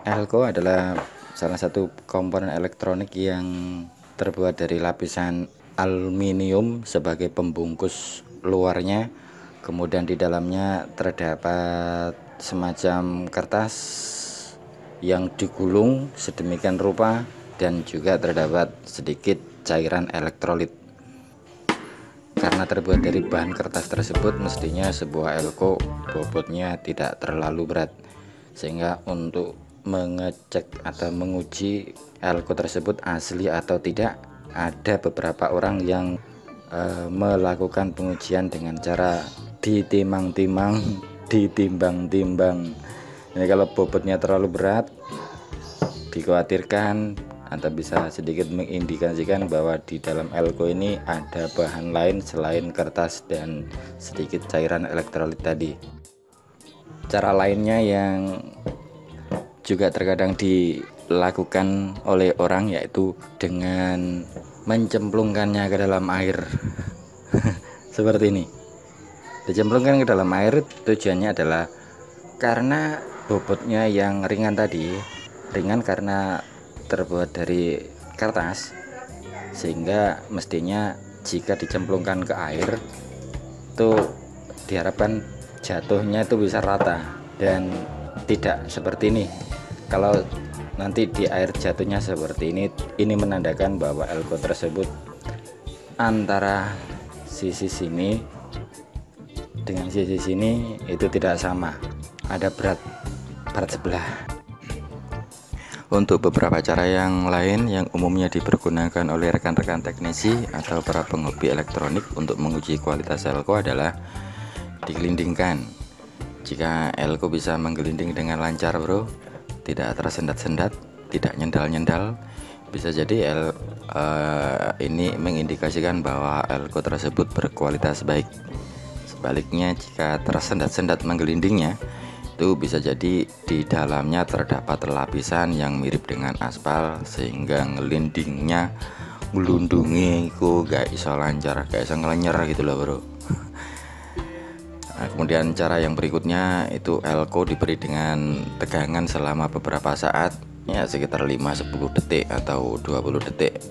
Elko adalah salah satu komponen elektronik yang terbuat dari lapisan aluminium sebagai pembungkus luarnya. Kemudian di dalamnya terdapat semacam kertas yang digulung sedemikian rupa dan juga terdapat sedikit cairan elektrolit. Karena terbuat dari bahan kertas tersebut, mestinya sebuah elko bobotnya tidak terlalu berat, sehingga untuk mengecek atau menguji elko tersebut asli atau tidak, ada beberapa orang yang melakukan pengujian dengan cara ditimang-timang, ditimbang-timbang. Jadi kalau bobotnya terlalu berat, dikhawatirkan atau bisa sedikit mengindikasikan bahwa di dalam elko ini ada bahan lain selain kertas dan sedikit cairan elektrolit tadi. Cara lainnya yang juga terkadang dilakukan oleh orang yaitu dengan mencemplungkannya ke dalam air. Seperti ini. Dicemplungkan ke dalam air tujuannya adalah karena bobotnya yang ringan tadi, ringan karena terbuat dari kertas, sehingga mestinya jika dicemplungkan ke air itu diharapkan jatuhnya itu bisa rata dan tidak seperti ini. Kalau nanti di air jatuhnya seperti ini menandakan bahwa elko tersebut antara sisi sini dengan sisi sini itu tidak sama, ada berat sebelah. Untuk beberapa cara yang lain yang umumnya dipergunakan oleh rekan-rekan teknisi atau para penghobi elektronik untuk menguji kualitas elko adalah digelindingkan. Jika elko bisa menggelinding dengan lancar bro, tidak tersendat-sendat, tidak nyendal-nyendal, bisa jadi ini mengindikasikan bahwa elko tersebut berkualitas baik. Sebaliknya jika tersendat-sendat menggelindingnya, itu bisa jadi di dalamnya terdapat lapisan yang mirip dengan aspal, sehingga ngelindingnya ngelundungi itu gak iso lancar, gak iso ngelenyer gitu loh bro. Nah, kemudian cara yang berikutnya itu elko diberi dengan tegangan selama beberapa saat, ya sekitar 5-10 detik atau 20 detik.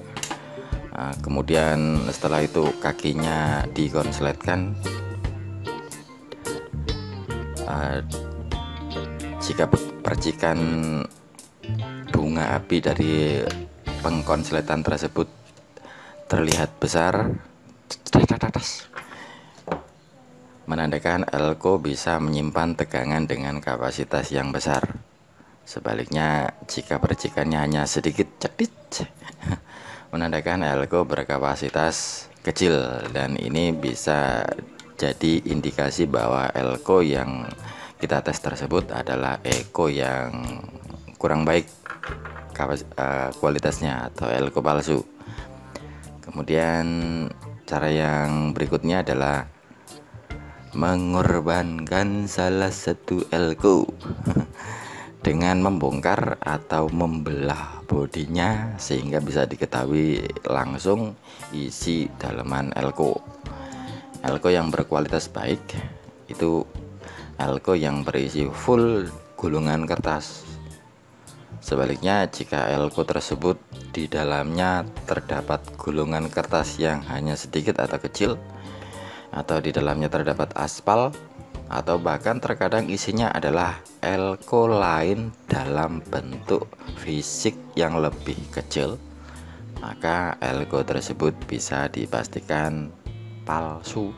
Nah, kemudian setelah itu kakinya dikonsletkan. Jika percikan bunga api dari pengkonsletan tersebut terlihat besar, menandakan elko bisa menyimpan tegangan dengan kapasitas yang besar. Sebaliknya jika percikannya hanya sedikit cedit, menandakan elko berkapasitas kecil, dan ini bisa jadi indikasi bahwa elko yang kita tes tersebut adalah elko yang kurang baik kualitasnya atau elko palsu. Kemudian cara yang berikutnya adalah mengorbankan salah satu elko dengan membongkar atau membelah bodinya sehingga bisa diketahui langsung isi dalaman elko. Elko yang berkualitas baik itu elko yang berisi full gulungan kertas. Sebaliknya jika elko tersebut di dalamnya terdapat gulungan kertas yang hanya sedikit atau kecil, atau di dalamnya terdapat aspal, atau bahkan terkadang isinya adalah elko lain dalam bentuk fisik yang lebih kecil, maka elko tersebut bisa dipastikan palsu.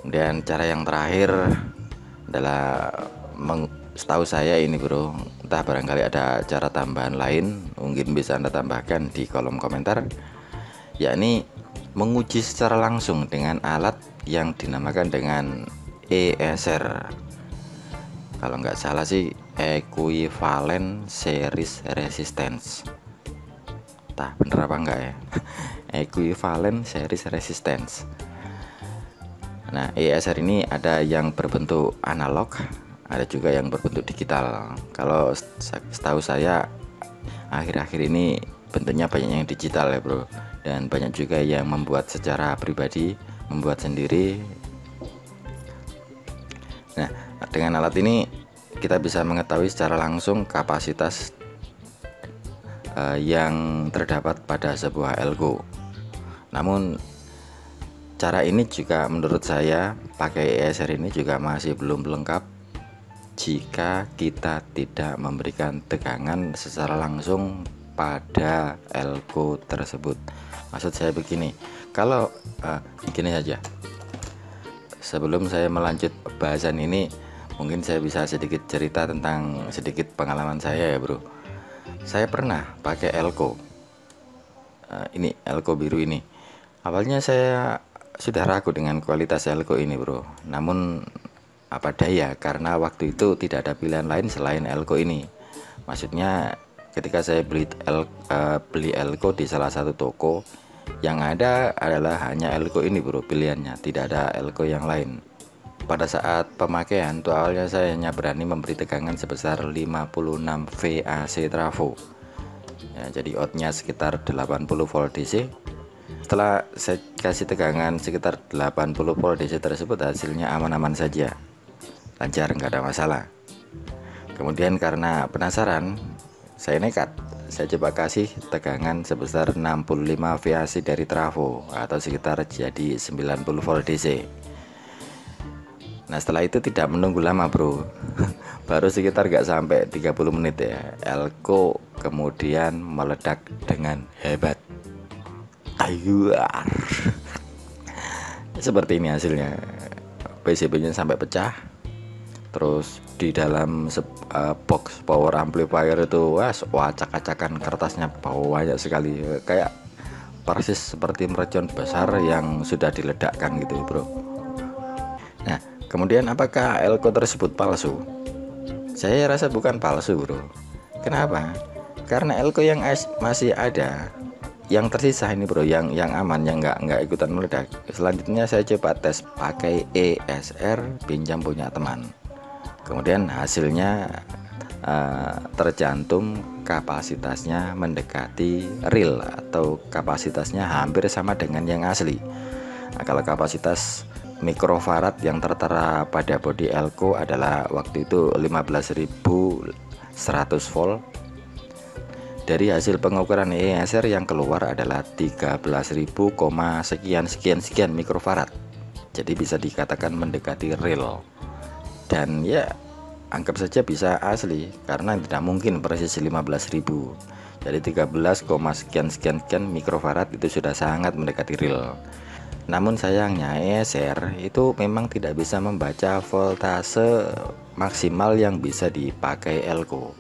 Kemudian cara yang terakhir adalah setahu saya ini bro, entah barangkali ada cara tambahan lain, mungkin bisa Anda tambahkan di kolom komentar, yakni menguji secara langsung dengan alat yang dinamakan dengan ESR. Kalau nggak salah sih equivalent series resistance. Entah bener apa enggak ya. Equivalent series resistance. Nah, ESR ini ada yang berbentuk analog, ada juga yang berbentuk digital. Kalau setahu saya akhir-akhir ini bentuknya banyak yang digital ya bro, dan banyak juga yang membuat secara pribadi, membuat sendiri. Nah, dengan alat ini kita bisa mengetahui secara langsung kapasitas yang terdapat pada sebuah elko. Namun cara ini juga menurut saya pakai ESR ini juga masih belum lengkap jika kita tidak memberikan tegangan secara langsung pada elko tersebut. Maksud saya begini, kalau gini saja, sebelum saya melanjut bahasan ini, mungkin saya bisa sedikit cerita tentang sedikit pengalaman saya ya bro. Saya pernah pakai elko, ini elko biru ini. Awalnya saya sudah ragu dengan kualitas elko ini bro, namun apa daya, karena waktu itu tidak ada pilihan lain selain elko ini. Maksudnya ketika saya beli elko di salah satu toko, yang ada adalah hanya elko ini bro pilihannya, tidak ada elko yang lain. Pada saat pemakaian tuh awalnya saya hanya berani memberi tegangan sebesar 56 VAC trafo ya, jadi outnya sekitar 80 volt DC. Setelah saya kasih tegangan sekitar 80 volt DC tersebut, hasilnya aman-aman saja, lancar, nggak ada masalah. Kemudian karena penasaran, saya nekat, saya coba kasih tegangan sebesar 65 VAC dari trafo atau sekitar jadi 90 volt DC. Nah setelah itu tidak menunggu lama bro, baru sekitar nggak sampai 30 menit ya, elko kemudian meledak dengan hebat. Ayuar. Seperti ini hasilnya, PCB-nya sampai pecah. Terus di dalam box power amplifier itu acak-acakan kertasnya banyak sekali, kayak persis seperti mercon besar yang sudah diledakkan gitu bro. Nah kemudian apakah elko tersebut palsu? Saya rasa bukan palsu bro. Kenapa? Karena elko yang masih ada, yang tersisa ini bro, yang aman, yang nggak ikutan meledak. Selanjutnya saya coba tes pakai ESR pinjam punya teman. Kemudian hasilnya tercantum kapasitasnya mendekati real atau kapasitasnya hampir sama dengan yang asli. Nah, kalau kapasitas mikrofarad yang tertera pada bodi elko adalah waktu itu 15.100 volt. Dari hasil pengukuran ESR yang keluar adalah 13.000, sekian mikrofarad. Jadi bisa dikatakan mendekati real. Dan ya anggap saja bisa asli, karena tidak mungkin persis 15.000. Jadi 13, sekian mikrofarad itu sudah sangat mendekati real. Namun sayangnya ESR itu memang tidak bisa membaca voltase maksimal yang bisa dipakai elko.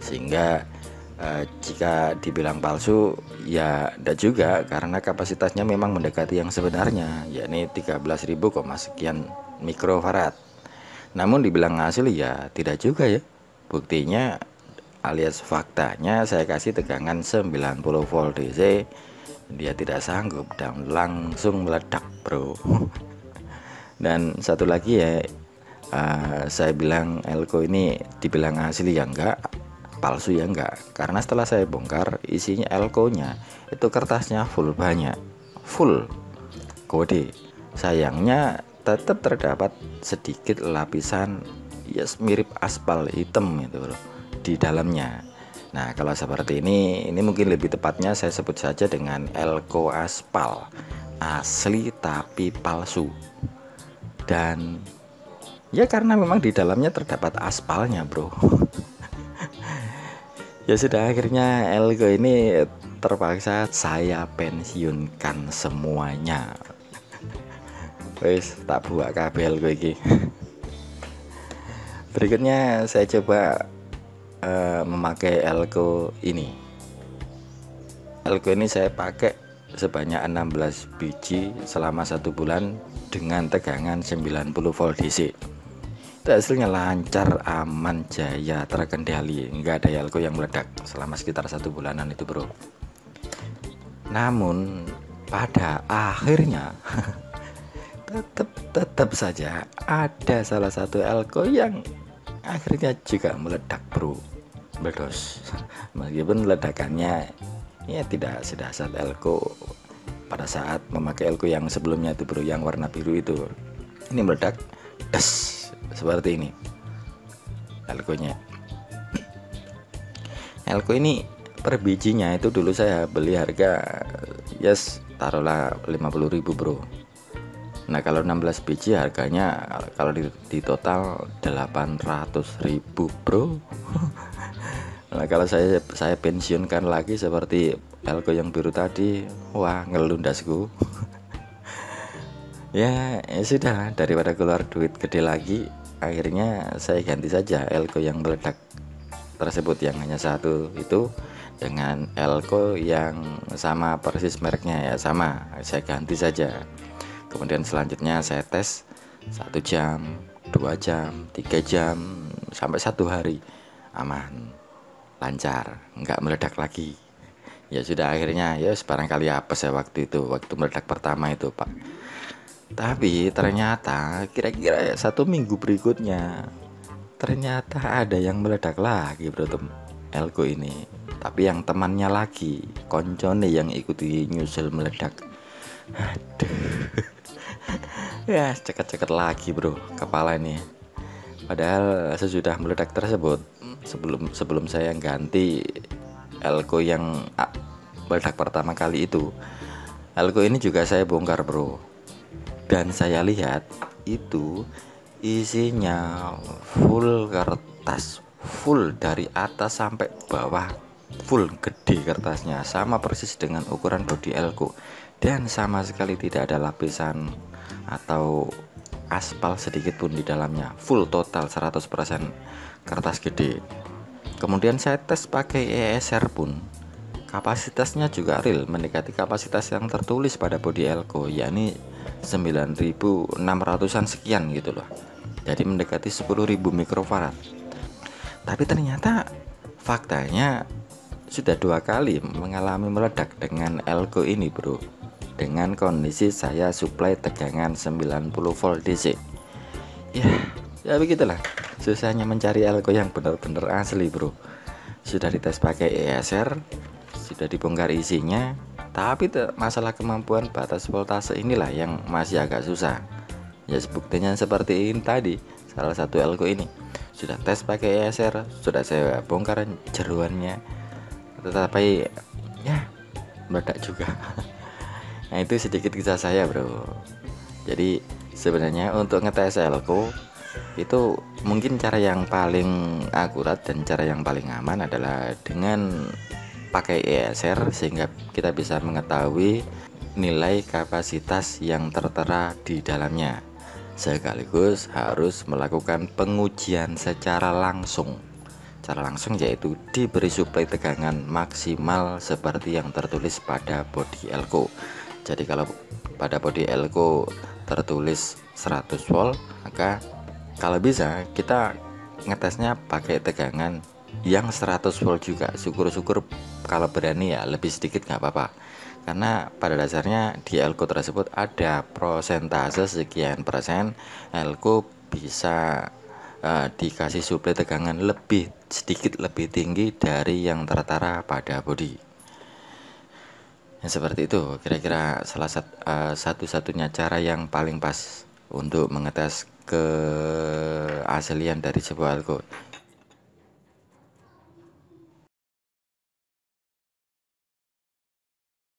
Sehingga jika dibilang palsu ya tidak juga, karena kapasitasnya memang mendekati yang sebenarnya, yakni 13.000, sekian mikrofarad. Namun dibilang asli ya tidak juga ya. Buktinya alias faktanya, saya kasih tegangan 90 volt DC, dia tidak sanggup dan langsung meledak bro. Dan satu lagi ya, saya bilang elko ini dibilang asli ya enggak, palsu ya enggak, karena setelah saya bongkar isinya elko-nya itu kertasnya full, banyak, full kode. Sayangnya tetap terdapat sedikit lapisan mirip aspal hitam itu bro di dalamnya. Nah kalau seperti ini mungkin lebih tepatnya saya sebut saja dengan elko aspal, asli tapi palsu. Dan ya karena memang di dalamnya terdapat aspalnya bro. Ya sudah, akhirnya elko ini terpaksa saya pensiunkan semuanya. Wes tak buat kabel gue iki. Berikutnya saya coba memakai elko ini. Elko ini saya pakai sebanyak 16 biji selama 1 bulan dengan tegangan 90 volt DC. Itu hasilnya lancar, aman, jaya, terkendali, nggak ada elko yang meledak selama sekitar 1 bulanan itu bro. Namun pada akhirnya tetap saja ada salah satu elko yang akhirnya juga meledak bro, meledos. Meskipun ledakannya ya tidak sedahsyat elko pada saat memakai elko yang sebelumnya itu bro, yang warna biru itu. Ini meledak des seperti ini. elko nya. Elko ini per bijinya itu dulu saya beli harga taruhlah 50.000 bro. Nah kalau 16 biji harganya kalau di total 800.000 bro. Nah kalau saya pensiunkan lagi seperti elko yang biru tadi, wah ngelundasku. ya sudah, daripada keluar duit gede lagi, akhirnya saya ganti saja elko yang meledak tersebut yang hanya satu itu dengan elko yang sama persis mereknya, ya sama, saya ganti saja. Kemudian selanjutnya saya tes 1 jam, 2 jam, 3 jam, sampai 1 hari aman, lancar, nggak meledak lagi. Ya sudah, akhirnya ya barangkali apes ya waktu meledak pertama itu Pak. Tapi ternyata kira-kira 1 minggu berikutnya ternyata ada yang meledak lagi bro elko ini. Tapi yang temannya lagi, koncone yang ikuti nyusul meledak. Aduh. Ya ceket-ceket lagi bro kepala ini. Padahal sesudah meledak tersebut, sebelum saya ganti elko yang meledak pertama kali itu, elko ini juga saya bongkar bro. Dan saya lihat itu isinya full kertas, full dari atas sampai bawah, full gede kertasnya, sama persis dengan ukuran bodi elko, dan sama sekali tidak ada lapisan atau aspal sedikit pun di dalamnya, full total 100% kertas gede. Kemudian saya tes pakai ESR pun kapasitasnya juga real mendekati kapasitas yang tertulis pada bodi elko, yakni 9.600-an sekian gitu loh. Jadi mendekati 10.000 mikrofarad. Tapi ternyata faktanya sudah 2 kali mengalami meledak dengan elko ini bro, dengan kondisi saya supply tegangan 90 volt DC. Ya begitulah susahnya mencari elko yang benar-benar asli bro. Sudah dites pakai ESR, sudah dibongkar isinya, tapi masalah kemampuan batas voltase inilah yang masih agak susah. Ya buktinya seperti ini tadi, salah satu elko ini sudah tes pakai ESR, sudah saya bongkar jeruannya, tetapi ya meledak juga. Nah itu sedikit kisah saya bro. Jadi sebenarnya untuk ngetes elko itu mungkin cara yang paling akurat dan cara yang paling aman adalah dengan pakai ESR, sehingga kita bisa mengetahui nilai kapasitas yang tertera di dalamnya, sekaligus harus melakukan pengujian secara langsung. Cara langsung yaitu diberi suplai tegangan maksimal seperti yang tertulis pada bodi elko. Jadi kalau pada bodi elko tertulis 100 volt, maka kalau bisa kita ngetesnya pakai tegangan yang 100 volt juga. Syukur-syukur kalau berani ya lebih sedikit nggak apa-apa, karena pada dasarnya di elko tersebut ada prosentase sekian persen elko bisa dikasih suplai tegangan sedikit lebih tinggi dari yang tertera pada bodi. Seperti itu kira-kira satu-satunya cara yang paling pas untuk mengetes keaslian dari sebuah elko.